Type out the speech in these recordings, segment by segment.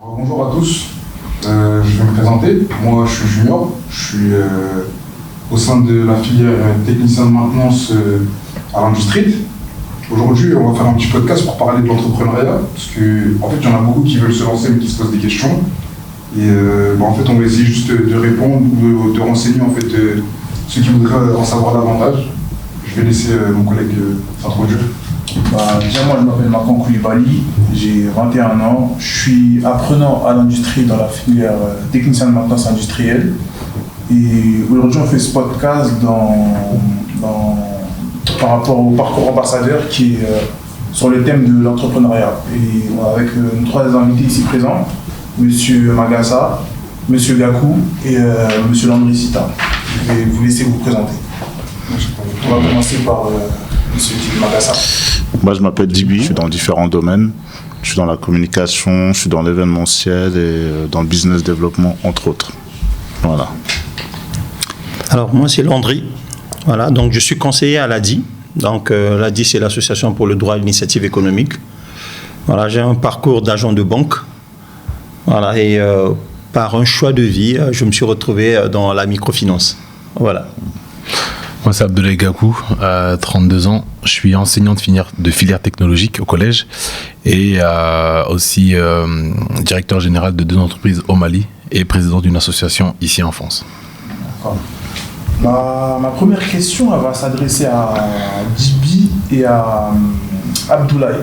Bonjour à tous, je vais me présenter. Moi, je suis junior, je suis au sein de la filière technicien de maintenance à l'industrie. Aujourd'hui, on va faire un petit podcast pour parler de l'entrepreneuriat, parce qu'en fait, il y en a beaucoup qui veulent se lancer mais qui se posent des questions. Et en fait, on va essayer juste de répondre ou de renseigner en fait, ceux qui voudraient en savoir davantage. Je vais laisser mon collègue s'introduire. Déjà, moi, je m'appelle Makan Koulibaly, j'ai 21 ans, je suis apprenant à l'industrie dans la filière technicien de maintenance industrielle. Et aujourd'hui, on fait ce podcast par rapport au parcours ambassadeur qui est sur le thème de l'entrepreneuriat. Et avec nos trois invités ici présents, M. Magassa, M. Gakou et M. Landry-Sita. Je vais vous laisser vous présenter. On va commencer par M. Magassa. Moi, je m'appelle Dibi, je suis dans différents domaines. Je suis dans la communication, je suis dans l'événementiel et dans le business développement, entre autres. Voilà. Alors, moi, c'est Landry. Voilà, donc je suis conseiller à l'ADI. Donc, l'ADI, c'est l'Association pour le droit à l'initiative économique. Voilà, j'ai un parcours d'agent de banque. Voilà, et par un choix de vie, je me suis retrouvé dans la microfinance. Voilà. Moi, c'est Abdoulaye Gakou, 32 ans. Je suis enseignant de filière technologique au collège et aussi directeur général de 2 entreprises au Mali et président d'une association ici en France. D'accord. Ma première question, elle va s'adresser à Dibi et à Abdoulaye.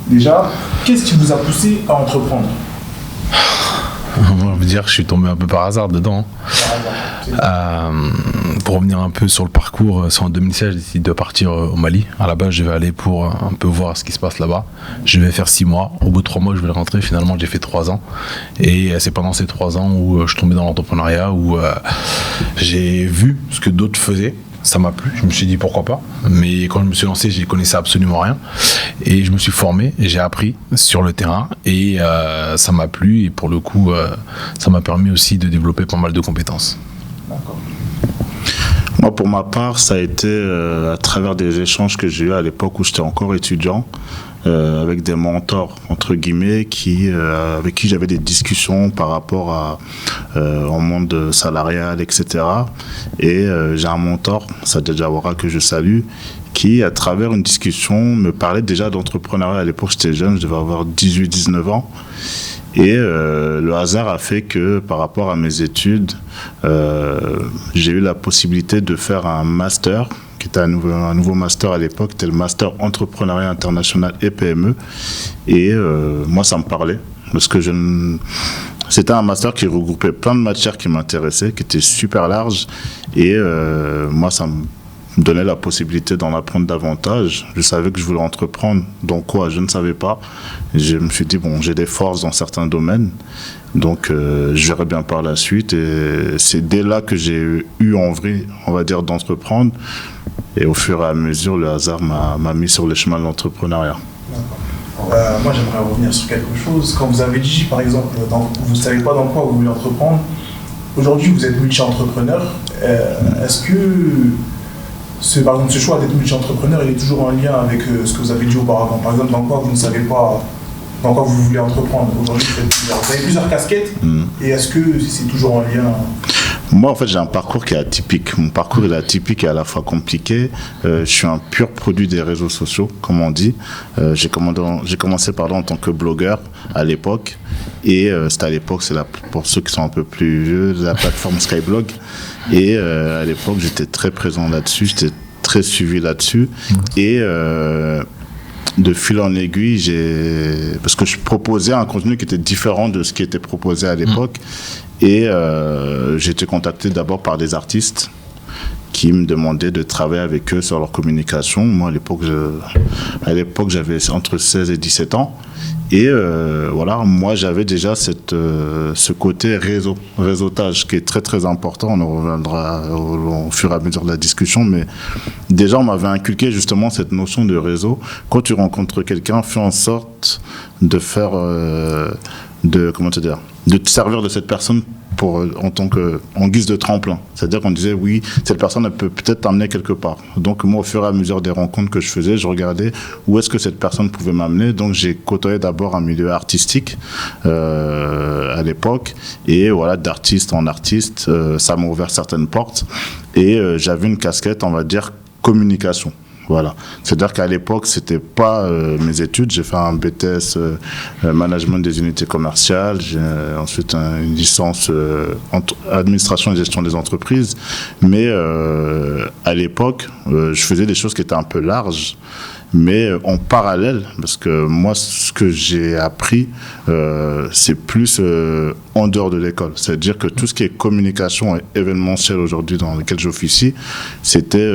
Déjà, qu'est-ce qui vous a poussé à entreprendre ? On va dire que je suis tombé un peu par hasard dedans. Pour revenir un peu sur le parcours, c'est en 2016 j'ai décidé de partir au Mali. À la base, je vais aller pour un peu voir ce qui se passe là-bas. Je vais faire 6 mois. Au bout de 3 mois, je vais rentrer. Finalement, j'ai fait 3 ans. Et c'est pendant ces 3 ans où je suis tombé dans l'entrepreneuriat, où j'ai vu ce que d'autres faisaient. Ça m'a plu, je me suis dit pourquoi pas, mais quand je me suis lancé, je connaissais absolument rien et je me suis formé et j'ai appris sur le terrain et ça m'a plu et pour le coup ça m'a permis aussi de développer pas mal de compétences. D'accord. Moi, pour ma part, ça a été à travers des échanges que j'ai eu à l'époque où j'étais encore étudiant, avec des mentors, entre guillemets, avec qui j'avais des discussions par rapport au monde salarial, etc. Et j'ai un mentor, Sadja Jawara, que je salue, qui, à travers une discussion, me parlait déjà d'entrepreneuriat. À l'époque, j'étais jeune, je devais avoir 18-19 ans. Et le hasard a fait que, par rapport à mes études, j'ai eu la possibilité de faire un master, qui était un nouveau master à l'époque, c'était le master entrepreneuriat international et PME. Et moi, ça me parlait, parce que c'était un master qui regroupait plein de matières qui m'intéressaient, qui était super large. Et moi, ça me donnait la possibilité d'en apprendre davantage. Je savais que je voulais entreprendre. Donc quoi, je ne savais pas. Je me suis dit, bon, j'ai des forces dans certains domaines. Donc je verrai bien par la suite. Et c'est dès là que j'ai eu envie, on va dire, d'entreprendre. Et au fur et à mesure, le hasard m'a mis sur le chemin de l'entrepreneuriat. Moi, j'aimerais revenir sur quelque chose. Quand vous avez dit, par exemple, vous ne savez pas dans quoi vous voulez entreprendre, aujourd'hui, vous êtes multi-entrepreneur. Est-ce que par exemple, ce choix d'être multi-entrepreneur, il est toujours en lien avec ce que vous avez dit auparavant? Par exemple, dans quoi vous ne savez pas, dans quoi vous voulez entreprendre? Aujourd'hui, vous avez plusieurs casquettes, et est-ce que c'est toujours en lien? Moi, en fait, j'ai un parcours qui est atypique. Mon parcours est atypique et à la fois compliqué. Je suis un pur produit des réseaux sociaux, comme on dit. J'ai commencé en tant que blogueur à l'époque. Et c'était à l'époque, pour ceux qui sont un peu plus vieux, la plateforme Skyblog. Et à l'époque, j'étais très présent là-dessus, j'étais très suivi là-dessus. Et de fil en aiguille, parce que je proposais un contenu qui était différent de ce qui était proposé à l'époque. Et j'ai été contacté d'abord par des artistes qui me demandaient de travailler avec eux sur leur communication. Moi, à l'époque, j'avais entre 16 et 17 ans. Et voilà, moi, j'avais déjà ce côté réseautage qui est très, très important. On en reviendra au fur et à mesure de la discussion. Mais déjà, on m'avait inculqué justement cette notion de réseau. Quand tu rencontres quelqu'un, fais en sorte de faire... de te servir de cette personne en guise de tremplin. C'est-à-dire qu'on disait, oui, cette personne, elle peut peut-être t'amener quelque part. Donc, moi, au fur et à mesure des rencontres que je faisais, je regardais où est-ce que cette personne pouvait m'amener. Donc, j'ai côtoyé d'abord un milieu artistique à l'époque. Et voilà, d'artiste en artiste, ça m'a ouvert certaines portes. Et j'avais une casquette, on va dire, communication. Voilà. C'est-à-dire qu'à l'époque, c'était pas mes études. J'ai fait un BTS management des unités commerciales. J'ai ensuite une licence administration et gestion des entreprises. Mais à l'époque, je faisais des choses qui étaient un peu larges. Mais en parallèle, parce que moi, ce que j'ai appris, c'est plus en dehors de l'école. C'est-à-dire que tout ce qui est communication et événementiel aujourd'hui dans lequel j'officie, c'était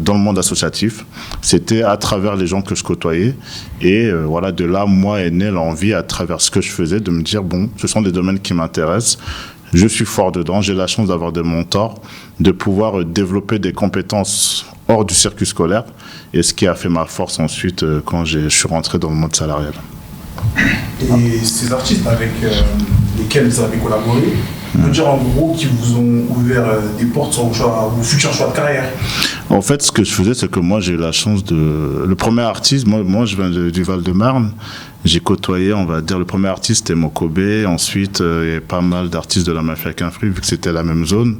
dans le monde associatif. C'était à travers les gens que je côtoyais. Et voilà, de là, moi, est née l'envie, à travers ce que je faisais, de me dire, bon, ce sont des domaines qui m'intéressent. Je suis fort dedans. J'ai la chance d'avoir des mentors, de pouvoir développer des compétences hors du circuit scolaire, et ce qui a fait ma force ensuite quand je suis rentré dans le monde salarial. Et ces artistes avec lesquels vous avez collaboré, on peut dire en gros qu'ils vous ont ouvert des portes sur vos futurs choix de carrière? En fait, ce que je faisais, c'est que moi, j'ai eu la chance de... Le premier artiste, moi je viens du Val-de-Marne. J'ai côtoyé, on va dire, le premier artiste, c'était Mokobé. Ensuite, il y avait pas mal d'artistes de la Mafia Quinfri, vu que c'était la même zone.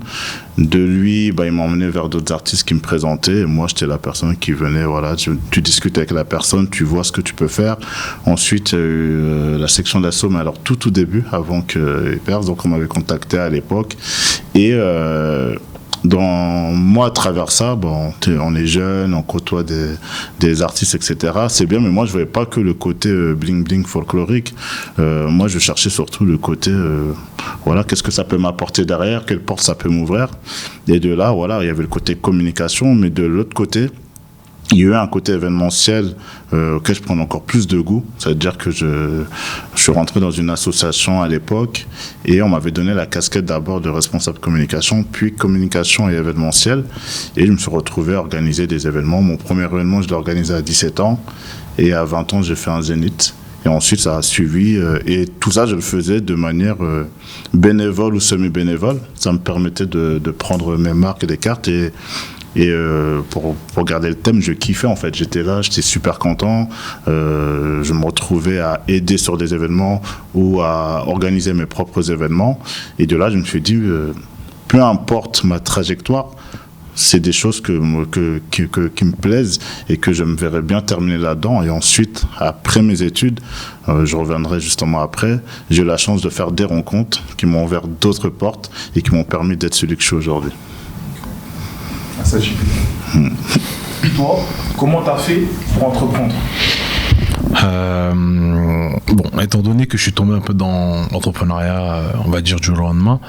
De lui, il m'a emmené vers d'autres artistes qui me présentaient. Et moi, j'étais la personne qui venait, voilà, tu discutes avec la personne, tu vois ce que tu peux faire. Ensuite, il y a eu la section d'assaut, mais alors tout début, avant qu'ils percent. Donc, on m'avait contacté à l'époque. Et... moi, à travers ça, bon, on est jeune, on côtoie des artistes, etc. C'est bien, mais moi, je voyais pas que le côté bling-bling folklorique. Moi, je cherchais surtout le côté, voilà, qu'est-ce que ça peut m'apporter derrière, quelle porte ça peut m'ouvrir. Et de là, voilà, il y avait le côté communication, mais de l'autre côté, il y a eu un côté événementiel auquel je prenais encore plus de goût. C'est-à-dire que je suis rentré dans une association à l'époque et on m'avait donné la casquette d'abord de responsable communication, puis communication et événementiel. Et je me suis retrouvé à organiser des événements. Mon premier événement, je l'ai organisé à 17 ans et à 20 ans, j'ai fait un zénith. Et ensuite, ça a suivi. Et tout ça, je le faisais de manière bénévole ou semi-bénévole. Ça me permettait de prendre mes marques et des cartes. Et pour garder le thème, je kiffais en fait. J'étais là, j'étais super content. Je me retrouvais à aider sur des événements ou à organiser mes propres événements. Et de là, je me suis dit, peu importe ma trajectoire, c'est des choses qui me plaisent et que je me verrais bien terminer là-dedans. Et ensuite, après mes études, je reviendrai justement après, j'ai eu la chance de faire des rencontres qui m'ont ouvert d'autres portes et qui m'ont permis d'être celui que je suis aujourd'hui. Ça, toi, comment t'as fait pour entreprendre? Bon, étant donné que je suis tombé un peu dans l'entrepreneuriat, on va dire du jour au lendemain,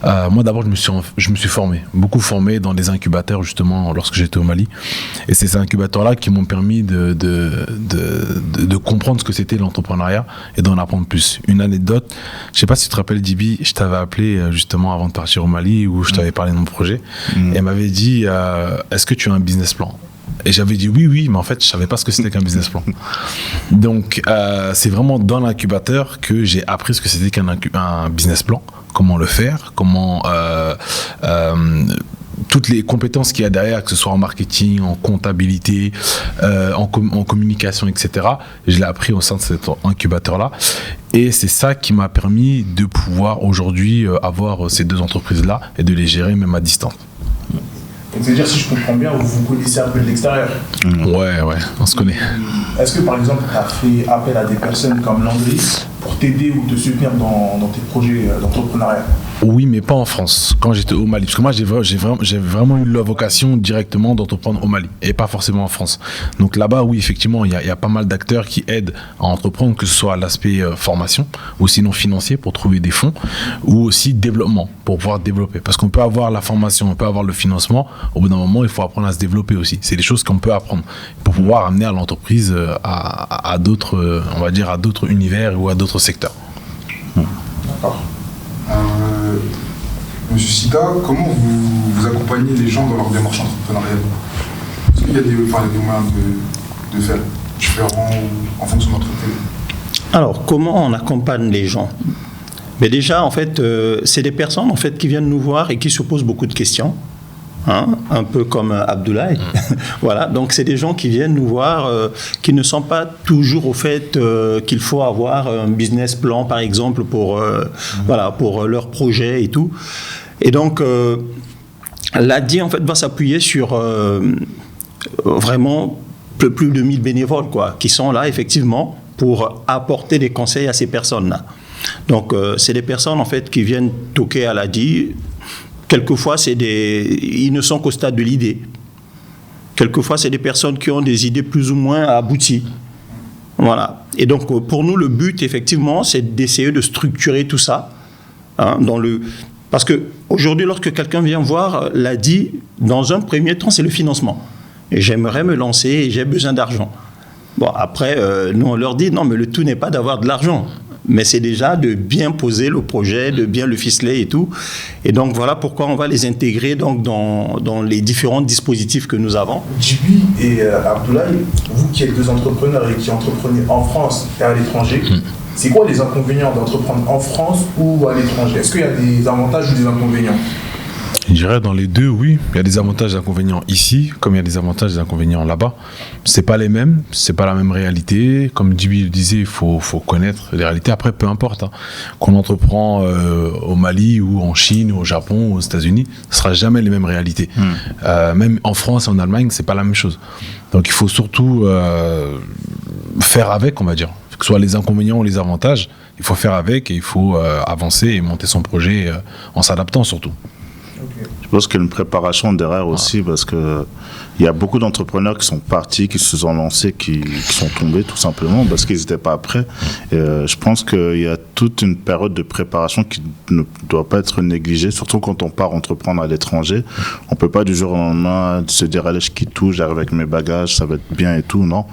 moi d'abord je me suis formé, beaucoup formé dans des incubateurs justement lorsque j'étais au Mali. Et c'est ces incubateurs-là qui m'ont permis de comprendre ce que c'était l'entrepreneuriat et d'en apprendre plus. Une anecdote, je sais pas si tu te rappelles Dibi, je t'avais appelé justement avant de partir au Mali où je t'avais parlé de mon projet et elle m'avait dit est-ce que tu as un business plan? Et j'avais dit oui, mais en fait, je savais pas ce que c'était qu'un business plan. Donc, c'est vraiment dans l'incubateur que j'ai appris ce que c'était qu'un business plan, comment le faire, comment toutes les compétences qu'il y a derrière, que ce soit en marketing, en comptabilité, en communication, etc. Je l'ai appris au sein de cet incubateur-là. Et c'est ça qui m'a permis de pouvoir aujourd'hui avoir ces deux entreprises-là et de les gérer même à distance. Donc, c'est-à-dire, si je comprends bien, vous vous connaissez un peu de l'extérieur. Ouais, on se connaît. Est-ce que, par exemple, tu as fait appel à des personnes comme Landry pour t'aider ou te soutenir dans tes projets d'entrepreneuriat? Oui, mais pas en France, quand j'étais au Mali. Parce que moi, j'ai vraiment eu la vocation directement d'entreprendre au Mali, et pas forcément en France. Donc là-bas, oui, effectivement, il y a pas mal d'acteurs qui aident à entreprendre, que ce soit l'aspect formation, ou sinon financier, pour trouver des fonds, ou aussi développement, pour pouvoir développer. Parce qu'on peut avoir la formation, on peut avoir le financement, au bout d'un moment, il faut apprendre à se développer aussi. C'est des choses qu'on peut apprendre pour pouvoir amener à l'entreprise à d'autres, on va dire, à d'autres univers ou à d'autres secteurs. D'accord. Monsieur Sita, comment vous accompagnez les gens dans leur démarche entrepreneuriale? Est-ce qu'il y a des moyens de faire différents en fonction de l'entreprise? Alors, comment on accompagne les gens? Mais déjà, en fait, c'est des personnes en fait, qui viennent nous voir et qui se posent beaucoup de questions. Hein, un peu comme Abdoulaye. Voilà, donc c'est des gens qui viennent nous voir, qui ne sont pas toujours au fait qu'il faut avoir un business plan, par exemple, pour leur projet et tout. Et donc, l'ADI, en fait, va s'appuyer sur vraiment plus de 1000 bénévoles, quoi, qui sont là, effectivement, pour apporter des conseils à ces personnes-là. Donc, c'est des personnes, en fait, qui viennent toquer à l'ADI. Quelquefois, ils ne sont qu'au stade de l'idée. Quelquefois, c'est des personnes qui ont des idées plus ou moins abouties. Voilà. Et donc, pour nous, le but, effectivement, c'est d'essayer de structurer tout ça. Hein, parce qu'aujourd'hui, lorsque quelqu'un vient voir l'ADI, dans un premier temps, c'est le financement. Et j'aimerais me lancer et j'ai besoin d'argent. Bon, après, nous, on leur dit, non, mais le tout n'est pas d'avoir de l'argent. Mais c'est déjà de bien poser le projet, de bien le ficeler et tout. Et donc, voilà pourquoi on va les intégrer donc, dans les différents dispositifs que nous avons. Djiby et Abdoulaye, vous qui êtes deux entrepreneurs et qui entreprenez en France et à l'étranger, c'est quoi les inconvénients d'entreprendre en France ou à l'étranger? Est-ce qu'il y a des avantages ou des inconvénients? Je dirais dans les deux, oui. Il y a des avantages et des inconvénients ici, comme il y a des avantages et des inconvénients là-bas. C'est pas les mêmes, c'est pas la même réalité. Comme Djiby le disait, il faut connaître les réalités. Après, peu importe, hein. Qu'on entreprend au Mali ou en Chine ou au Japon ou aux États-Unis, ce sera jamais les mêmes réalités. Même en France et en Allemagne, c'est pas la même chose. Donc il faut surtout faire avec, on va dire. Que ce soit les inconvénients ou les avantages, il faut faire avec et il faut avancer et monter son projet en s'adaptant surtout. Je pense qu'il y a une préparation derrière aussi, parce que il y a beaucoup d'entrepreneurs qui sont partis, qui se sont lancés, qui sont tombés tout simplement parce qu'ils n'étaient pas prêts. Et, je pense qu'il y a toute une période de préparation qui ne doit pas être négligée, surtout quand on part entreprendre à l'étranger. On peut pas du jour au lendemain se dire allez, je quitte tout, j'arrive avec mes bagages, ça va être bien et tout. Non.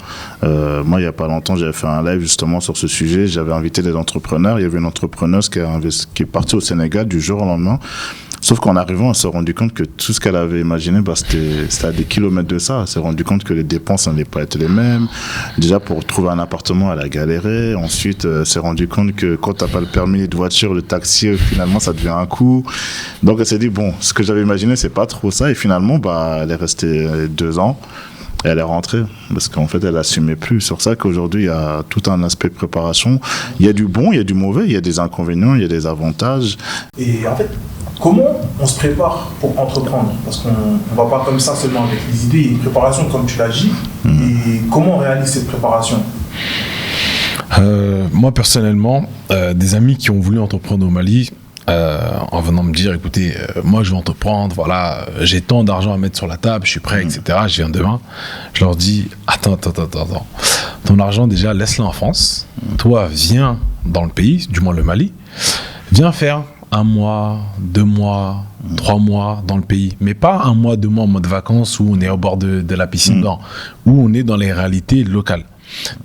Moi, il y a pas longtemps, j'avais fait un live justement sur ce sujet. J'avais invité des entrepreneurs. Il y avait une entrepreneuse qui est partie au Sénégal du jour au lendemain. Sauf qu'en arrivant, elle s'est rendu compte que tout ce qu'elle avait imaginé, c'était à des kilomètres de ça. Elle s'est rendu compte que les dépenses n'allaient pas être les mêmes. Déjà, pour trouver un appartement, elle a galéré. Ensuite, elle s'est rendu compte que quand tu n'as pas le permis de voiture, le taxi, finalement, ça devient un coût. Donc, elle s'est dit, bon, ce que j'avais imaginé, c'est pas trop ça. Et finalement, elle est restée 2 ans. Et elle est rentrée, parce qu'en fait, elle n'assumait plus. C'est sur ça qu'aujourd'hui, il y a tout un aspect de préparation. Il y a du bon, il y a du mauvais, il y a des inconvénients, il y a des avantages. Et en fait, comment on se prépare pour entreprendre? Parce qu'on ne va pas comme ça seulement avec les idées. Il y a une préparation, comme tu l'as dit. Et comment on réalise cette préparation? Moi, personnellement, des amis qui ont voulu entreprendre au Mali, en venant me dire, écoutez, moi je vais entreprendre, voilà, j'ai tant d'argent à mettre sur la table, je suis prêt, etc., je viens demain. Je leur dis, attends. Ton argent, déjà, laisse-le en France. Toi, viens dans le pays, du moins le Mali. Viens faire 1 mois, 2 mois, 3 mois dans le pays. Mais pas 1 mois, 2 mois en mode vacances où on est au bord de la piscine, non. Où on est dans les réalités locales.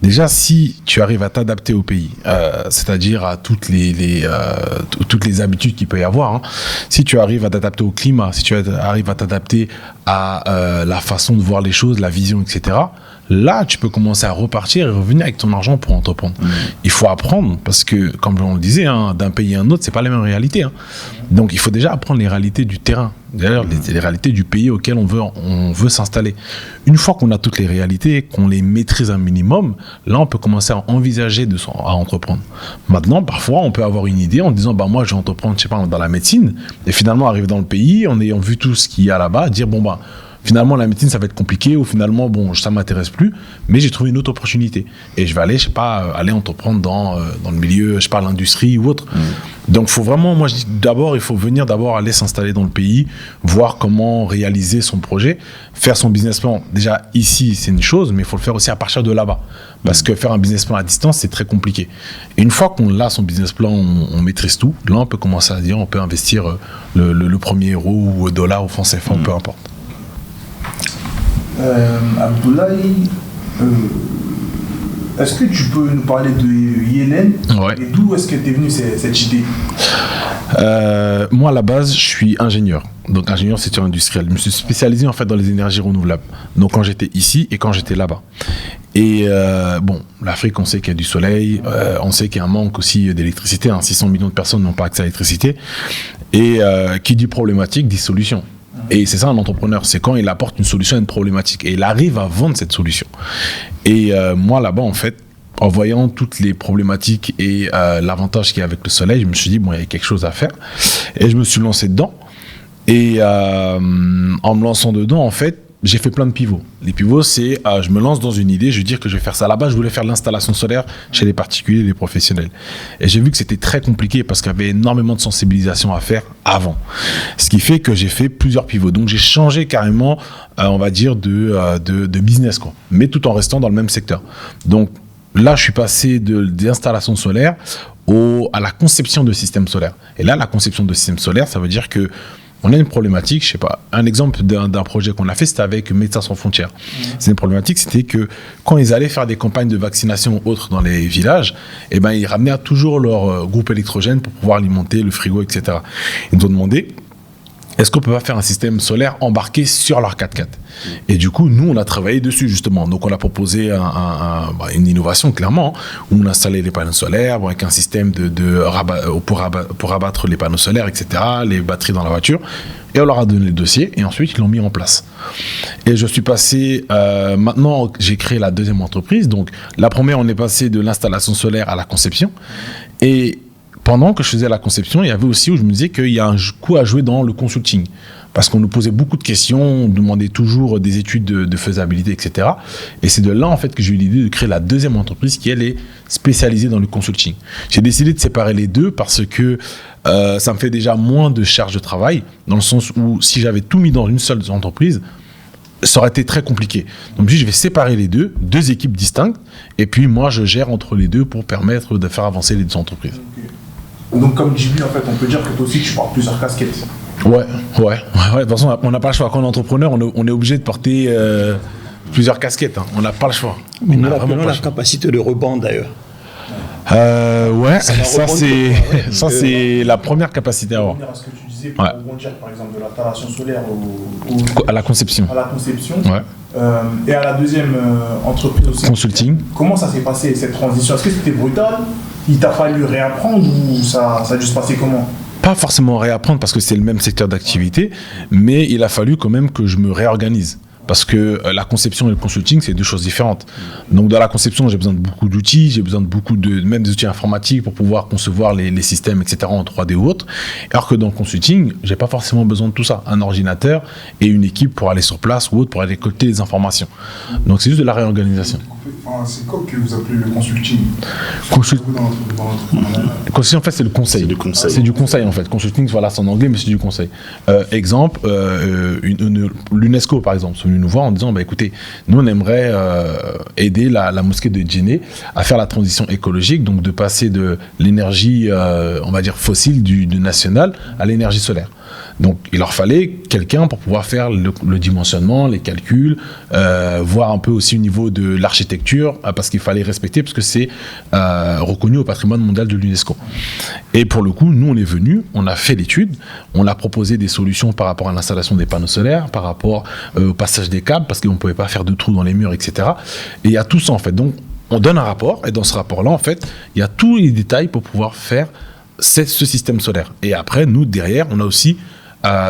Déjà, si tu arrives à t'adapter au pays, c'est-à-dire à toutes les habitudes qu'il peut y avoir, hein. Si tu arrives à t'adapter au climat, si tu arrives à t'adapter à la façon de voir les choses, la vision, etc., là, tu peux commencer à repartir et revenir avec ton argent pour entreprendre. Il faut apprendre, parce que, comme on le disait, hein, d'un pays à un autre, c'est pas la même réalité. Hein. Donc, il faut déjà apprendre les réalités du terrain, d'ailleurs, les réalités du pays auquel on veut s'installer. Une fois qu'on a toutes les réalités, qu'on les maîtrise un minimum, là, on peut commencer à envisager à entreprendre. Maintenant, parfois, on peut avoir une idée en disant, moi, je vais entreprendre, je sais pas, dans la médecine, et finalement, arriver dans le pays, en ayant vu tout ce qu'il y a là-bas, dire, finalement, la médecine, ça va être compliqué, ou finalement, ça m'intéresse plus, mais j'ai trouvé une autre opportunité. Et je vais aller, aller entreprendre dans le milieu, l'industrie ou autre. Donc, faut vraiment, moi, je dis d'abord, il faut venir aller s'installer dans le pays, voir comment réaliser son projet, faire son business plan. Déjà, ici, c'est une chose, mais il faut le faire aussi à partir de là-bas. Parce que faire un business plan à distance, c'est très compliqué. Et une fois qu'on a son business plan, on maîtrise tout, là, on peut commencer à dire, on peut investir le premier euro ou dollar ou franc CFA, peu importe. Abdoulaye, est-ce que tu peux nous parler de Yélen? Ouais. Et d'où est-ce que t'es venue cette idée? Moi, à la base, je suis ingénieur. Donc, ingénieur secteur industriel. Je me suis spécialisé en fait dans les énergies renouvelables. Donc, quand j'étais ici et quand j'étais là-bas. Et bon, l'Afrique, on sait qu'il y a du soleil, on sait qu'il y a un manque aussi d'électricité. 600 millions de personnes n'ont pas accès à l'électricité. Et qui dit problématique, dit solution. Et c'est ça un entrepreneur, c'est quand il apporte une solution à une problématique. Et il arrive à vendre cette solution. Et moi, là-bas, en fait, en voyant toutes les problématiques et l'avantage qu'il y a avec le soleil, je me suis dit, bon, il y a quelque chose à faire. Et je me suis lancé dedans. Et en me lançant dedans, en fait, j'ai fait plein de pivots. Les pivots, c'est je me lance dans une idée, je veux dire que je vais faire ça. Là-bas, je voulais faire l'installation solaire chez les particuliers et les professionnels. Et j'ai vu que c'était très compliqué parce qu'il y avait énormément de sensibilisation à faire avant. Ce qui fait que j'ai fait plusieurs pivots. Donc, j'ai changé carrément, on va dire, de business, quoi. Mais tout en restant dans le même secteur. Donc, là, je suis passé des installations solaires à la conception de systèmes solaires. Et là, la conception de systèmes solaires, ça veut dire que on a une problématique, je sais pas, un exemple d'un projet qu'on a fait, c'était avec Médecins sans frontières. C'est une problématique, c'était que quand ils allaient faire des campagnes de vaccination ou autres dans les villages, eh ben, ils ramenaient toujours leur groupe électrogène pour pouvoir alimenter le frigo, etc. Ils nous ont demandé, est-ce qu'on peut pas faire un système solaire embarqué sur leur 4x4 ? Et du coup, nous, on a travaillé dessus, justement. Donc, on a proposé une innovation, clairement, où on a installé les panneaux solaires, avec un système pour abattre les panneaux solaires, etc., les batteries dans la voiture. Et on leur a donné le dossier, et ensuite, ils l'ont mis en place. Et je suis passé... maintenant, j'ai créé la deuxième entreprise. Donc, la première, on est passé de l'installation solaire à la conception. Et pendant que je faisais la conception, il y avait aussi où je me disais qu'il y a un coup à jouer dans le consulting. Parce qu'on nous posait beaucoup de questions, on demandait toujours des études de faisabilité, etc. Et c'est de là, en fait, que j'ai eu l'idée de créer la deuxième entreprise qui, elle, est spécialisée dans le consulting. J'ai décidé de séparer les deux parce que ça me fait déjà moins de charge de travail, dans le sens où si j'avais tout mis dans une seule entreprise, ça aurait été très compliqué. Donc, je vais séparer les deux équipes distinctes, et puis moi, je gère entre les deux pour permettre de faire avancer les deux entreprises. Okay. Donc, comme Jimmy, en fait, on peut dire que toi aussi, tu portes plusieurs casquettes. Ouais. De toute façon, on n'a pas le choix. Quand on est entrepreneur, on est obligé de porter plusieurs casquettes. On n'a pas le choix. Mais nous appelons la capacité de rebond, d'ailleurs. Ça c'est la première capacité à avoir. À ce que tu disais, pour rebondir, par exemple, de l'installation solaire à la conception. Et à la deuxième entreprise aussi. Consulting. Comment ça s'est passé, cette transition ? Est-ce que c'était brutal ? Il t'a fallu réapprendre ou ça a dû se passer comment ? Pas forcément réapprendre parce que c'est le même secteur d'activité, mais il a fallu quand même que je me réorganise. Parce que la conception et le consulting, c'est deux choses différentes. Donc, dans la conception, j'ai besoin de beaucoup d'outils, j'ai besoin de même des outils informatiques pour pouvoir concevoir les systèmes, etc., en 3D ou autre. Alors que dans le consulting, j'ai pas forcément besoin de tout ça. Un ordinateur et une équipe pour aller sur place ou autre pour aller récolter les informations. Donc, c'est juste de la réorganisation. C'est quoi que vous appelez le consulting ? Consulting, en fait, c'est le conseil. C'est du conseil, en fait. Consulting, voilà, c'est en anglais, mais c'est du conseil. Exemple, l'UNESCO, par exemple, sont venus nous voir en disant, écoutez, nous, on aimerait aider la mosquée de Djenné à faire la transition écologique, donc de passer de l'énergie, on va dire, fossile du national à l'énergie solaire. Donc, il leur fallait quelqu'un pour pouvoir faire le dimensionnement, les calculs, voir un peu aussi au niveau de l'architecture, parce qu'il fallait respecter, parce que c'est reconnu au patrimoine mondial de l'UNESCO. Et pour le coup, nous, on est venus, on a fait l'étude, on a proposé des solutions par rapport à l'installation des panneaux solaires, par rapport au passage des câbles, parce qu'on ne pouvait pas faire de trous dans les murs, etc. Et il y a tout ça, en fait. Donc, on donne un rapport, et dans ce rapport-là, en fait, il y a tous les détails pour pouvoir faire ce système solaire. Et après, nous, derrière, on a aussi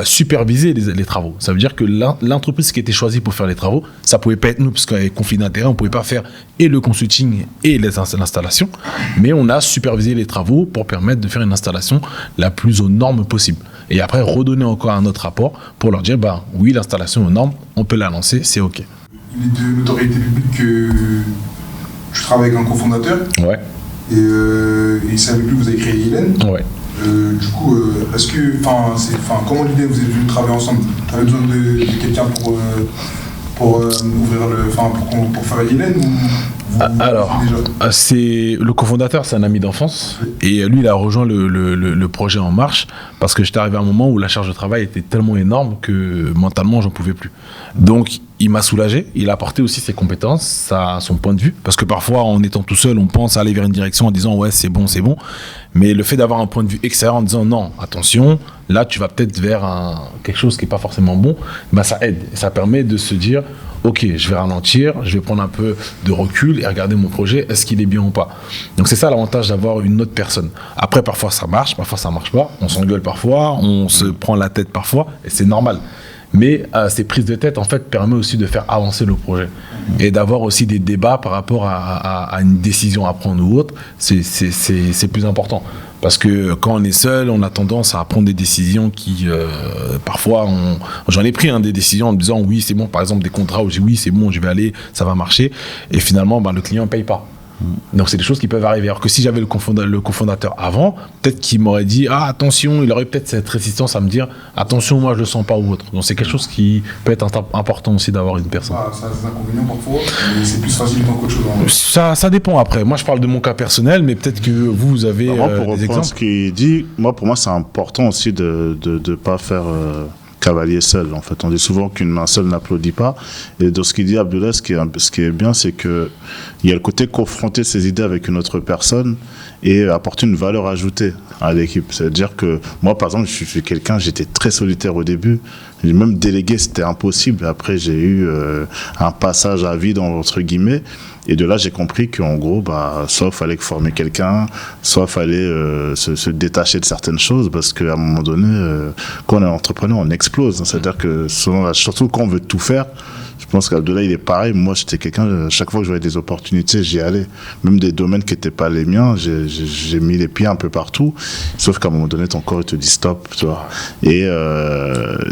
superviser les travaux. Ça veut dire que l'entreprise qui a été choisie pour faire les travaux, ça pouvait pas être nous, parce qu'il y avait conflit d'intérêt, on pouvait pas faire et le consulting et l'installation, mais on a supervisé les travaux pour permettre de faire une installation la plus aux normes possible. Et après, redonner encore un autre rapport pour leur dire, oui, l'installation aux normes, on peut la lancer, c'est OK. Il est de notoriété publique que je travaille avec un cofondateur. Ouais. Et c'est avec lui que vous avez créé Hélène. Ouais. Du coup, est-ce que, comment l'idée vous êtes venus travailler ensemble ? Tu avais besoin de quelqu'un pour ouvrir pour faire Hélène ou alors, c'est le cofondateur, c'est un ami d'enfance, et lui, il a rejoint le projet En Marche parce que j'étais arrivé à un moment où la charge de travail était tellement énorme que mentalement, j'en pouvais plus. Donc, il m'a soulagé, il a apporté aussi ses compétences, son point de vue, parce que parfois en étant tout seul, on pense aller vers une direction en disant ouais c'est bon, mais le fait d'avoir un point de vue extérieur en disant non, attention, là tu vas peut-être vers quelque chose qui n'est pas forcément bon, bah, ça aide, et ça permet de se dire ok, je vais ralentir, je vais prendre un peu de recul et regarder mon projet, est-ce qu'il est bien ou pas. Donc c'est ça l'avantage d'avoir une autre personne. Après parfois ça marche pas, on s'engueule parfois, on se prend la tête parfois, et c'est normal. Mais ces prises de tête, en fait, permettent aussi de faire avancer le projet. Et d'avoir aussi des débats par rapport à une décision à prendre ou autre, c'est plus important. Parce que quand on est seul, on a tendance à prendre des décisions qui, parfois, j'en ai pris des décisions en me disant oui, c'est bon, par exemple des contrats où j'ai oui, c'est bon, je vais aller, ça va marcher. Et finalement, le client ne paye pas. Donc c'est des choses qui peuvent arriver. Alors que si j'avais le cofondateur avant, peut-être qu'il m'aurait dit ah attention, il aurait peut-être cette résistance à me dire attention, moi je le sens pas ou autre. Donc c'est quelque chose qui peut être important aussi d'avoir une personne. Ça a des inconvénients parfois, mais c'est plus facile qu'autre chose. Ça dépend après. Moi je parle de mon cas personnel, mais peut-être que vous avez des exemples. Ce qu'il dit, pour moi c'est important aussi de ne pas faire cavalier seul. En fait, on dit souvent qu'une main seule n'applaudit pas. Et dans ce qu'il dit Abdoulaye, ce qui est bien, c'est que il y a le côté confronter ses idées avec une autre personne et apporter une valeur ajoutée à l'équipe. C'est-à-dire que moi, par exemple, je suis quelqu'un, j'étais très solitaire au début. Même déléguer, c'était impossible. Après, j'ai eu un passage à vide, entre guillemets. Et de là, j'ai compris qu'en gros, soit il fallait former quelqu'un, soit il fallait se détacher de certaines choses, parce qu'à un moment donné, quand on est entrepreneur, on explose. C'est-à-dire que surtout quand on veut tout faire, je pense qu'Abdoulaye, il est pareil. Moi, j'étais quelqu'un, chaque fois que je voyais des opportunités, j'y allais. Même des domaines qui n'étaient pas les miens, j'ai mis les pieds un peu partout. Sauf qu'à un moment donné, ton corps, il te dit stop, tu vois. Et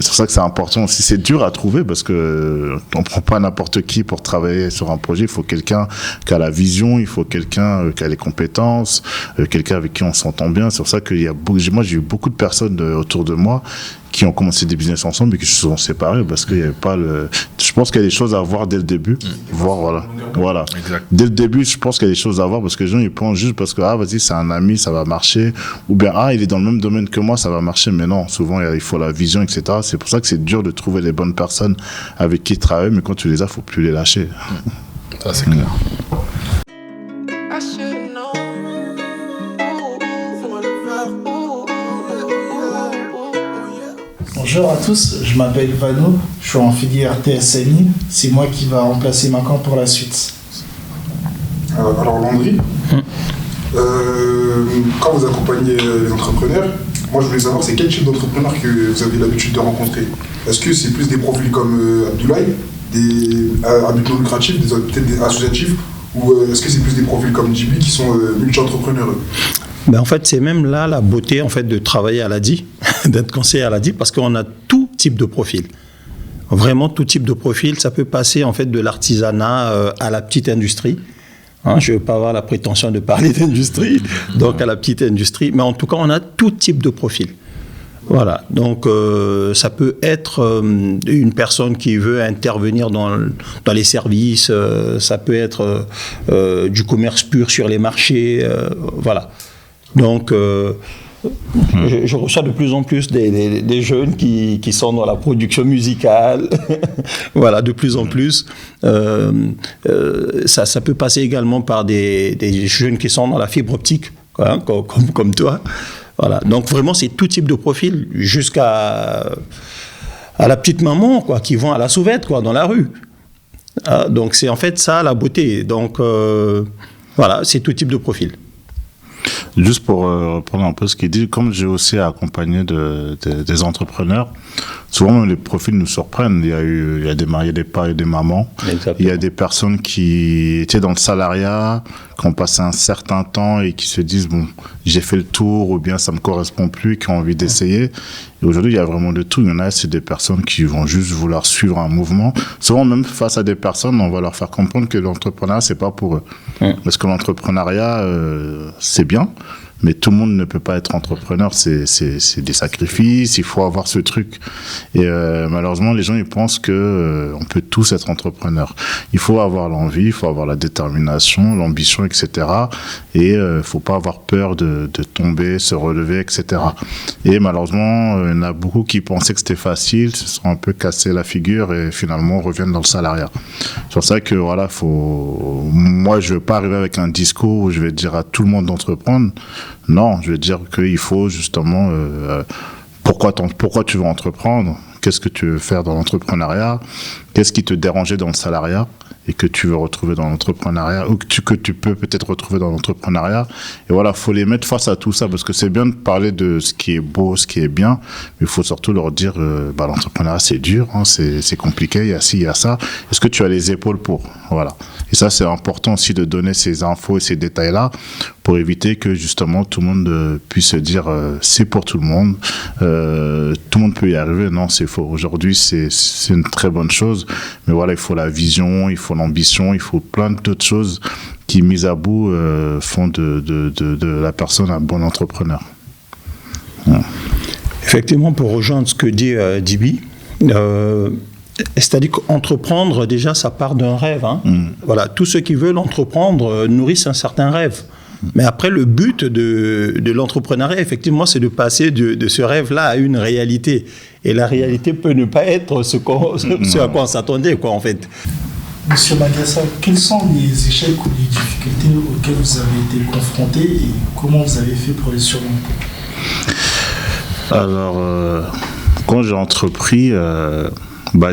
c'est pour ça que c'est important aussi. C'est dur à trouver parce que on prend pas n'importe qui pour travailler sur un projet. Il faut quelqu'un qui a la vision, il faut quelqu'un qui a les compétences, quelqu'un avec qui on s'entend bien. C'est pour ça que moi, j'ai eu beaucoup de personnes autour de moi qui ont commencé des business ensemble et qui se sont séparés parce qu'il n'y avait pas je pense qu'il y a des choses à voir dès le début. Voilà. Exact. Dès le début, je pense qu'il y a des choses à voir parce que les gens, ils pensent juste parce que, vas-y, c'est un ami, ça va marcher. Ou bien, il est dans le même domaine que moi, ça va marcher. Mais non, souvent, il faut la vision, etc. C'est pour ça que c'est dur de trouver les bonnes personnes avec qui travailler, mais quand tu les as, il ne faut plus les lâcher. Ça, c'est clair. Bonjour à tous, je m'appelle Vano, je suis en filière TSMI, c'est moi qui va remplacer Macan pour la suite. Alors Landry, quand vous accompagnez les entrepreneurs, moi je voulais savoir c'est quel type d'entrepreneur que vous avez l'habitude de rencontrer. Est-ce que c'est plus des profils comme Abdoulaye, à but non lucratif, peut-être des associatifs, ou est-ce que c'est plus des profils comme JB qui sont multi-entrepreneurs? En fait, c'est même là la beauté en fait, de travailler à l'ADI, d'être conseiller à l'ADI, parce qu'on a tout type de profil. Vraiment tout type de profil. Ça peut passer en fait, de l'artisanat à la petite industrie. Je ne veux pas avoir la prétention de parler d'industrie, donc à la petite industrie. Mais en tout cas, on a tout type de profil. Voilà, donc ça peut être une personne qui veut intervenir dans les services, ça peut être du commerce pur sur les marchés, voilà. Donc, je reçois de plus en plus des jeunes qui sont dans la production musicale, voilà, de plus en plus. Ça peut passer également par des jeunes qui sont dans la fibre optique, comme toi. Voilà. Donc, vraiment, c'est tout type de profil, jusqu'à la petite maman, qui vont à la sauvette, dans la rue. Donc, c'est en fait ça, la beauté. Donc, voilà, c'est tout type de profil. Juste pour reprendre un peu ce qu'il dit, comme j'ai aussi accompagné des entrepreneurs, souvent les profils nous surprennent. Il y a des pères et des mamans. Exactement. Il y a des personnes qui étaient dans le salariat, qui ont passé un certain temps et qui se disent j'ai fait le tour, ou bien ça me correspond plus, qui ont envie d'essayer. Et aujourd'hui, il y a vraiment de tout. Il y en a, c'est des personnes qui vont juste vouloir suivre un mouvement. Souvent, même face à des personnes, on va leur faire comprendre que l'entrepreneuriat, c'est pas pour eux. Parce que l'entrepreneuriat, c'est bien, mais tout le monde ne peut pas être entrepreneur. C'est des sacrifices, il faut avoir ce truc. Et malheureusement, les gens ils pensent que on peut tous être entrepreneur. Il faut avoir l'envie, il faut avoir la détermination, l'ambition, etc. Et faut pas avoir peur de tomber, se relever, etc. Et malheureusement, il y en a beaucoup qui pensaient que c'était facile, se sont un peu cassés la figure et finalement reviennent dans le salariat. C'est pour ça que voilà, moi je veux pas arriver avec un discours où je vais dire à tout le monde d'entreprendre. Non, je vais dire qu'il faut justement pourquoi tu veux entreprendre, qu'est-ce que tu veux faire dans l'entrepreneuriat, qu'est-ce qui te dérangeait dans le salariat et que tu veux retrouver dans l'entrepreneuriat ou que tu peux peut-être retrouver dans l'entrepreneuriat. Et voilà, faut les mettre face à tout ça parce que c'est bien de parler de ce qui est beau, ce qui est bien, mais il faut surtout leur dire l'entrepreneuriat c'est dur, hein, c'est compliqué, il y a ci, il y a ça. Est-ce que tu as les épaules pour? Voilà. Et ça, c'est important aussi de donner ces infos et ces détails-là pour éviter que justement tout le monde puisse se dire c'est pour tout le monde, tout le monde peut y arriver. Non, c'est faux. Aujourd'hui, c'est une très bonne chose, mais voilà, il faut la vision, il faut l'ambition, il faut plein d'autres choses qui, mises à bout, font de la personne un bon entrepreneur. Ouais. Effectivement, pour rejoindre ce que dit Dibi, c'est-à-dire qu'entreprendre, déjà, ça part d'un rêve. Hein. Voilà, tous ceux qui veulent entreprendre nourrissent un certain rêve. Mais après, le but de l'entrepreneuriat, effectivement, c'est de passer de ce rêve-là à une réalité. Et la réalité peut ne pas être ce à quoi on s'attendait, quoi, en fait. Monsieur Magassa, quels sont les échecs ou les difficultés auxquelles vous avez été confronté et comment vous avez fait pour les surmonter? Alors, quand j'ai entrepris,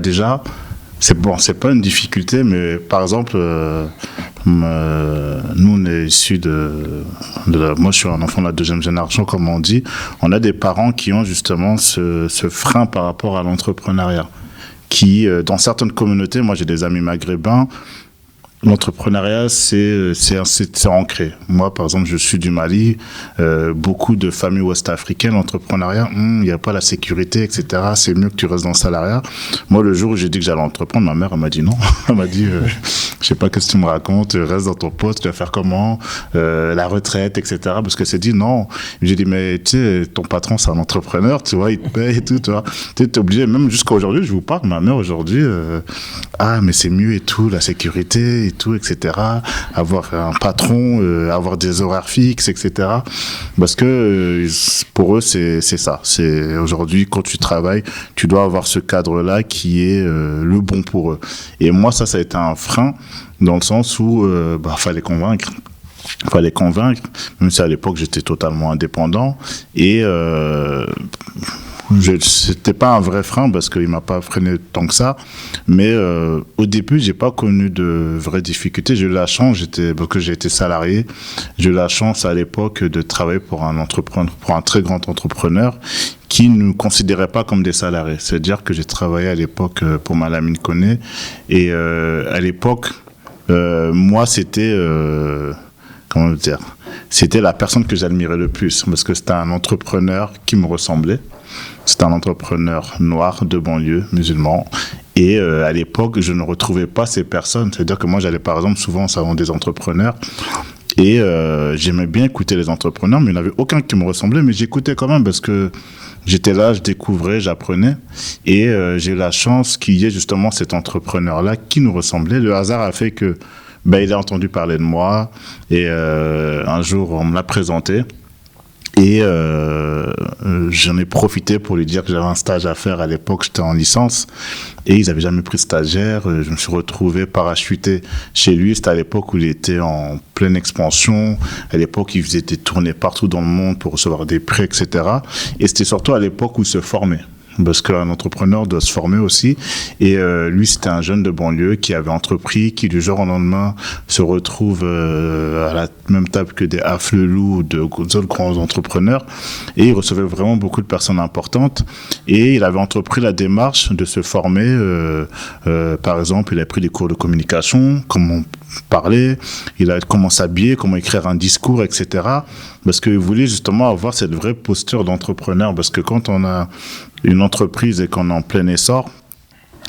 déjà, c'est pas une difficulté, mais par exemple, nous on est issus moi je suis un enfant de la deuxième génération, comme on dit. On a des parents qui ont justement ce frein par rapport à l'entrepreneuriat. Qui, dans certaines communautés, moi j'ai des amis maghrébins, l'entrepreneuriat, c'est ancré. Moi, par exemple, je suis du Mali. Beaucoup de familles ouest-africaines, l'entrepreneuriat, il n'y a pas la sécurité, etc. C'est mieux que tu restes dans le salariat. Moi, le jour où j'ai dit que j'allais entreprendre, ma mère, elle m'a dit non. Elle m'a dit, je sais pas ce que tu me racontes, reste dans ton poste, tu vas faire comment, la retraite, etc. Parce que c'est dit non. J'ai dit, mais tu sais, ton patron, c'est un entrepreneur, tu vois, il te paye et tout, tu vois. Tu es obligé, même jusqu'à aujourd'hui, je vous parle, ma mère aujourd'hui, mais c'est mieux et tout, la sécurité et tout, etc. Avoir un patron, avoir des horaires fixes, etc. Parce que pour eux, c'est ça. C'est aujourd'hui, quand tu travailles, tu dois avoir ce cadre-là qui est le bon pour eux. Et moi, ça a été un frein dans le sens où fallait convaincre. Même si à l'époque, j'étais totalement indépendant. Et c'était pas un vrai frein parce qu'il m'a pas freiné tant que ça, mais au début j'ai pas connu de vraies difficultés. J'ai eu la chance, parce que j'ai été salarié, j'ai eu la chance à l'époque de travailler pour un entrepreneur, pour un très grand entrepreneur qui ne nous considérait pas comme des salariés. C'est-à-dire que j'ai travaillé à l'époque pour Malamine Koné et à l'époque moi c'était comment dire, c'était la personne que j'admirais le plus parce que c'était un entrepreneur qui me ressemblait. C'était un entrepreneur noir de banlieue, musulman. Et à l'époque, je ne retrouvais pas ces personnes. C'est-à-dire que moi, j'allais par exemple souvent au salon des entrepreneurs. Et j'aimais bien écouter les entrepreneurs, mais il n'y en avait aucun qui me ressemblait. Mais j'écoutais quand même parce que j'étais là, je découvrais, j'apprenais. Et j'ai eu la chance qu'il y ait justement cet entrepreneur-là qui nous ressemblait. Le hasard a fait que il a entendu parler de moi. Et un jour, on me l'a présenté. Et j'en ai profité pour lui dire que j'avais un stage à faire. À l'époque, j'étais en licence et ils n'avaient jamais pris de stagiaire. Je me suis retrouvé parachuté chez lui. C'était à l'époque où il était en pleine expansion. À l'époque, il faisait des tournées partout dans le monde pour recevoir des prêts, etc. Et c'était surtout à l'époque où il se formait. Parce qu'un entrepreneur doit se former aussi. Et lui, c'était un jeune de banlieue qui avait entrepris, qui du jour au lendemain se retrouve à la même table que des Afflelou ou d'autres grands entrepreneurs. Et il recevait vraiment beaucoup de personnes importantes. Et il avait entrepris la démarche de se former. Par exemple, il a pris des cours de communication, comment parler, comment s'habiller, comment écrire un discours, etc. Parce qu'il voulait justement avoir cette vraie posture d'entrepreneur. Parce que quand on a une entreprise et qu'on est en plein essor,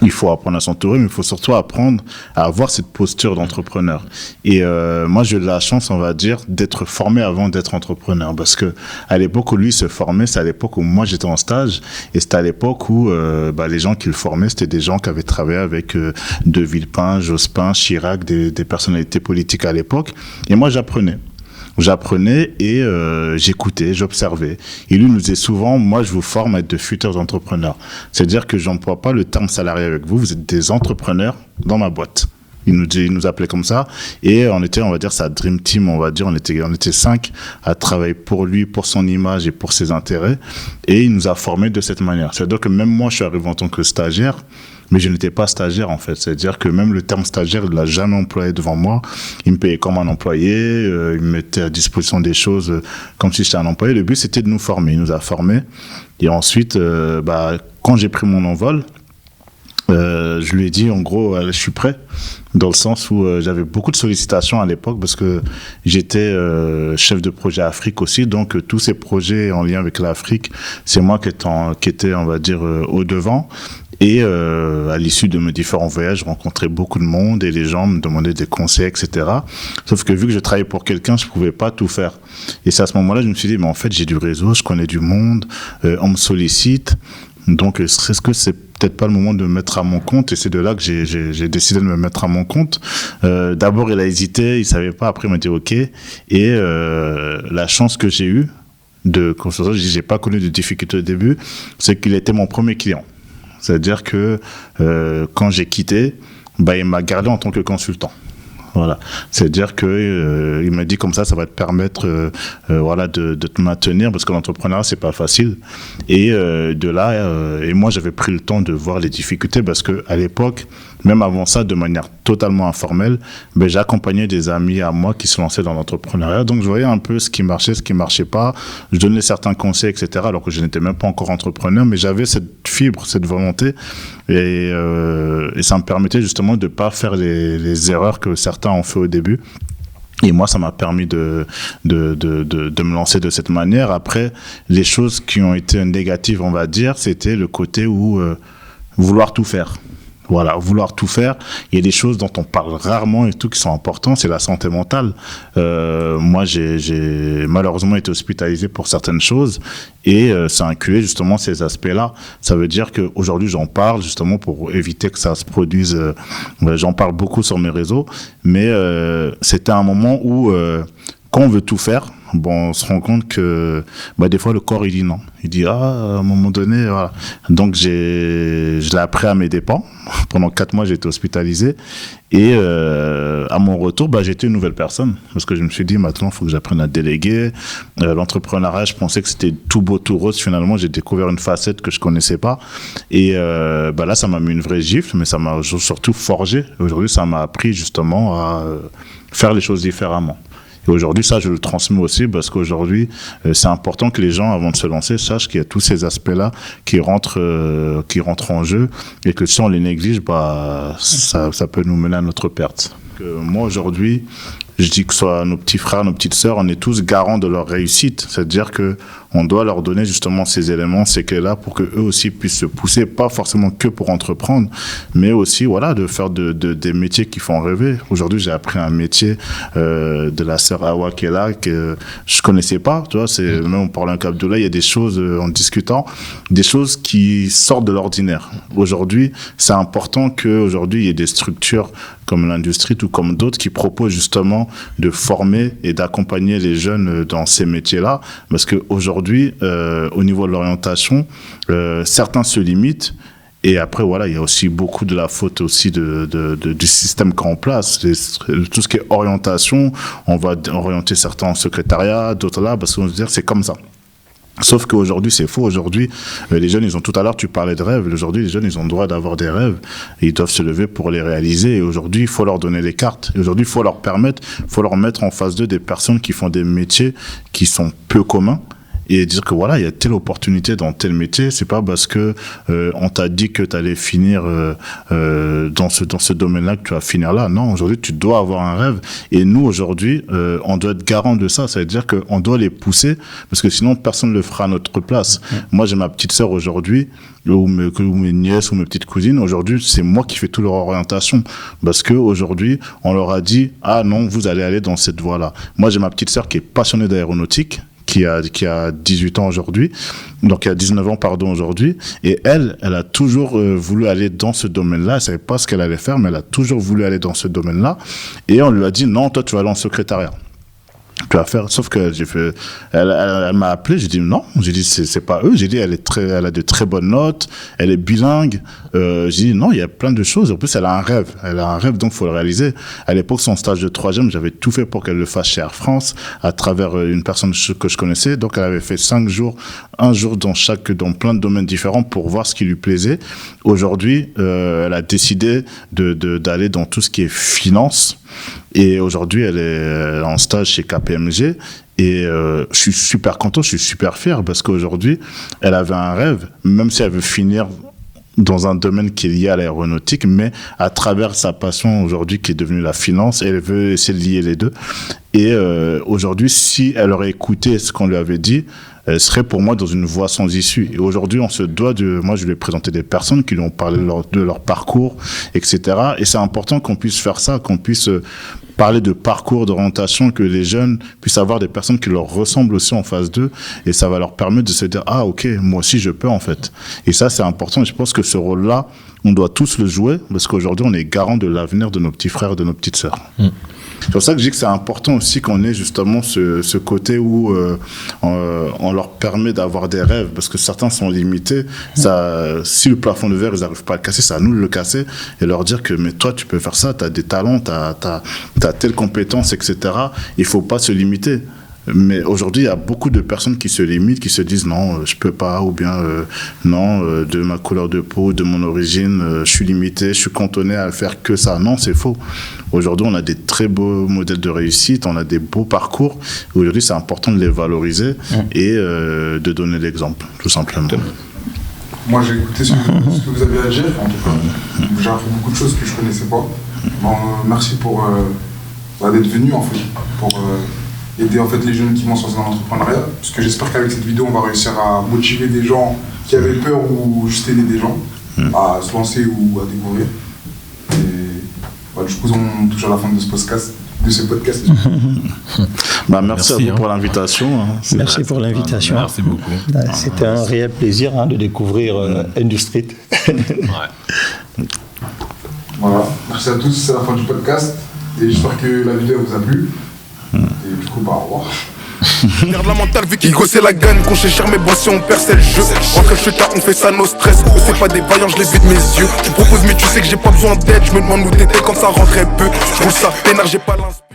il faut apprendre à s'entourer, mais il faut surtout apprendre à avoir cette posture d'entrepreneur. Et moi, j'ai eu la chance, on va dire, d'être formé avant d'être entrepreneur. Parce que à l'époque où lui se formait, c'est à l'époque où moi j'étais en stage. Et c'était à l'époque où les gens qui le formaient, c'était des gens qui avaient travaillé avec De Villepin, Jospin, Chirac, des personnalités politiques à l'époque. Et moi, j'apprenais et j'écoutais, j'observais. Et lui nous disait souvent, moi je vous forme à être de futurs entrepreneurs. C'est-à-dire que j'emploie pas le terme salarié avec vous, vous êtes des entrepreneurs dans ma boîte. Il nous appelait comme ça, et on était, on va dire, sa dream team, on va dire, on était 5 à travailler pour lui, pour son image et pour ses intérêts, et il nous a formés de cette manière. C'est-à-dire que même moi, je suis arrivé en tant que stagiaire, mais je n'étais pas stagiaire en fait. C'est-à-dire que même le terme stagiaire, il ne l'a jamais employé devant moi. Il me payait comme un employé, il me mettait à disposition des choses comme si j'étais un employé. Le but, c'était de nous former. Il nous a formés. Et ensuite, quand j'ai pris mon envol, je lui ai dit en gros, je suis prêt, dans le sens où j'avais beaucoup de sollicitations à l'époque parce que j'étais chef de projet Afrique aussi, donc tous ces projets en lien avec l'Afrique, c'est moi qui étais, on va dire, au devant. Et à l'issue de mes différents voyages, je rencontrais beaucoup de monde et les gens me demandaient des conseils, etc. Sauf que vu que je travaillais pour quelqu'un, je pouvais pas tout faire. Et c'est à ce moment-là, je me suis dit, mais en fait, j'ai du réseau, je connais du monde, on me sollicite. Donc, est-ce que c'est peut-être pas le moment de me mettre à mon compte? Et c'est de là que j'ai décidé de me mettre à mon compte. D'abord, il a hésité, il savait pas. Après, il m'a dit OK. Et la chance que j'ai eue j'ai pas connu de difficultés au début, c'est qu'il était mon premier client. C'est-à-dire que quand j'ai quitté, il m'a gardé en tant que consultant. Voilà, c'est-à-dire que il m'a dit comme ça va te permettre de te maintenir parce que l'entrepreneuriat c'est pas facile. Et de là, et moi j'avais pris le temps de voir les difficultés parce que à l'époque, même avant ça, de manière totalement informelle, j'accompagnais des amis à moi qui se lançaient dans l'entrepreneuriat. Donc je voyais un peu ce qui marchait pas. Je donnais certains conseils, etc. Alors que je n'étais même pas encore entrepreneur, mais j'avais cette fibre, cette volonté, et ça me permettait justement de pas faire les erreurs que certains ont fait au début. Et moi, ça m'a permis de me lancer de cette manière. Après, les choses qui ont été négatives, on va dire, c'était le côté où vouloir tout faire. Voilà, vouloir tout faire. Il y a des choses dont on parle rarement et tout qui sont importantes, c'est la santé mentale. Moi, j'ai malheureusement été hospitalisé pour certaines choses et ça incluait justement ces aspects-là. Ça veut dire qu'aujourd'hui, j'en parle justement pour éviter que ça se produise. J'en parle beaucoup sur mes réseaux, mais c'était un moment où quand on veut tout faire, on se rend compte que des fois le corps il dit non. Il dit à un moment donné, voilà. Donc je l'ai appris à mes dépens. Pendant 4 mois, j'ai été hospitalisé. Et à mon retour, j'étais une nouvelle personne. Parce que je me suis dit, maintenant, il faut que j'apprenne à déléguer. L'entrepreneuriat, je pensais que c'était tout beau, tout rose. Finalement, j'ai découvert une facette que je connaissais pas. Et là, ça m'a mis une vraie gifle, mais ça m'a surtout forgé. Aujourd'hui, ça m'a appris justement à faire les choses différemment. Et aujourd'hui, ça, je le transmets aussi parce qu'aujourd'hui, c'est important que les gens, avant de se lancer, sachent qu'il y a tous ces aspects-là qui rentrent en jeu et que si on les néglige, ça peut nous mener à notre perte. Moi, aujourd'hui, je dis que ce soit nos petits frères, nos petites sœurs, on est tous garants de leur réussite. C'est-à-dire qu'on doit leur donner justement ces éléments, ces clés-là pour qu'eux aussi puissent se pousser, pas forcément que pour entreprendre, mais aussi de faire des métiers qui font rêver. Aujourd'hui, j'ai appris un métier de la sœur Awa qui est là, que je connaissais pas. Tu vois, même en parlant avec Abdoulaye, il y a des choses, en discutant, des choses qui sortent de l'ordinaire. Aujourd'hui, c'est important qu'aujourd'hui, il y ait des structures comme l'industrie ou comme d'autres qui proposent justement de former et d'accompagner les jeunes dans ces métiers-là. Parce qu'aujourd'hui, au niveau de l'orientation, certains se limitent. Et après, il y a aussi beaucoup de la faute aussi du système qu'on en place. Tout ce qui est orientation, on va orienter certains en secrétariat, d'autres là, parce qu'on se dit c'est comme ça. Sauf qu'aujourd'hui, c'est faux. Aujourd'hui, les jeunes, tout à l'heure, tu parlais de rêves. Aujourd'hui, les jeunes, ils ont le droit d'avoir des rêves. Et ils doivent se lever pour les réaliser. Et aujourd'hui, il faut leur donner les cartes. Et aujourd'hui, il faut leur mettre en face d'eux des personnes qui font des métiers qui sont peu communs et dire que voilà, il y a telle opportunité dans tel métier. C'est pas parce que on t'a dit que tu allais finir dans ce domaine-là que tu vas finir là. Non, aujourd'hui, tu dois avoir un rêve. Et nous, aujourd'hui, on doit être garant de ça. Ça veut dire qu'on doit les pousser parce que sinon, personne ne le fera à notre place. Moi, j'ai ma petite sœur aujourd'hui, ou mes nièces ou mes petites cousines. Aujourd'hui, c'est moi qui fais toute leur orientation parce que aujourd'hui, on leur a dit ah non, vous allez aller dans cette voie-là. Moi, j'ai ma petite sœur qui est passionnée d'aéronautique, qui a 18 ans aujourd'hui, donc qui a 19 ans pardon aujourd'hui, et elle a toujours voulu aller dans ce domaine-là. Elle savait pas ce qu'elle allait faire, mais elle a toujours voulu aller dans ce domaine-là, et on lui a dit non, toi tu vas aller en secrétariat. Tu vas faire, sauf que elle m'a appelé, j'ai dit non, j'ai dit c'est pas eux, j'ai dit elle a de très bonnes notes, elle est bilingue, j'ai dit non, il y a plein de choses, en plus elle a un rêve donc faut le réaliser. À l'époque, son stage de 3e, j'avais tout fait pour qu'elle le fasse chez Air France, à travers une personne que je connaissais, donc elle avait fait 5 jours, un jour dans plein de domaines différents pour voir ce qui lui plaisait. Aujourd'hui, elle a décidé d'aller dans tout ce qui est finance. Et aujourd'hui, elle est en stage chez KPMG et je suis super content, je suis super fier parce qu'aujourd'hui, elle avait un rêve, même si elle veut finir dans un domaine qui est lié à l'aéronautique, mais à travers sa passion aujourd'hui qui est devenue la finance, elle veut essayer de lier les deux. Et aujourd'hui, si elle aurait écouté ce qu'on lui avait dit, elle serait pour moi dans une voie sans issue. Et aujourd'hui, on se doit moi je lui ai présenté des personnes qui lui ont parlé de leur parcours, etc. Et c'est important qu'on puisse faire ça, qu'on puisse parler de parcours, d'orientation, que les jeunes puissent avoir des personnes qui leur ressemblent aussi en face d'eux, et ça va leur permettre de se dire ah ok, moi aussi je peux en fait. Et ça c'est important, et je pense que ce rôle-là, on doit tous le jouer, parce qu'aujourd'hui on est garant de l'avenir de nos petits frères et de nos petites sœurs. C'est pour ça que je dis que c'est important aussi qu'on ait justement ce côté où on leur permet d'avoir des rêves, parce que certains sont limités. Si le plafond de verre, ils n'arrivent pas à le casser, c'est à nous de le casser et leur dire que mais toi tu peux faire ça, tu as des talents, tu as telle compétence, etc. Il ne faut pas se limiter. Mais aujourd'hui, il y a beaucoup de personnes qui se limitent, qui se disent non, je peux pas, ou bien non, de ma couleur de peau, de mon origine, je suis limité, je suis cantonné à faire que ça. Non, c'est faux. Aujourd'hui, on a des très beaux modèles de réussite, on a des beaux parcours. Aujourd'hui, c'est important de les valoriser et de donner l'exemple, tout simplement. Moi, j'ai écouté ce que vous avez à dire. En tout cas, j'ai appris beaucoup de choses que je ne connaissais pas. Bon, merci pour d'être venu, en fait, pour aider en fait, les jeunes qui vont se lancer dans l'entrepreneuriat. Parce que j'espère qu'avec cette vidéo, on va réussir à motiver des gens qui avaient peur ou juste aider des gens à se lancer ou à découvrir. Et du coup, on touche à la fin de ce podcast. Merci à vous pour l'invitation. Merci pour l'invitation. Merci beaucoup. C'était un réel plaisir de découvrir Industrit. Voilà, merci à tous, c'est la fin du podcast. Et j'espère que la vidéo vous a plu. Et du coup, au revoir. Garde la mentale vu qu'il gossait la gagne. Qu'on cher mais bon si on perd c'est le jeu. Entre le cheta on fait ça nos stress. C'est pas des vaillants je les vide mes yeux. Tu proposes mais tu sais que j'ai pas besoin d'aide. Je me demande où t'étais quand ça rentrait peu. Je roule ça, énergie pas l'inspi.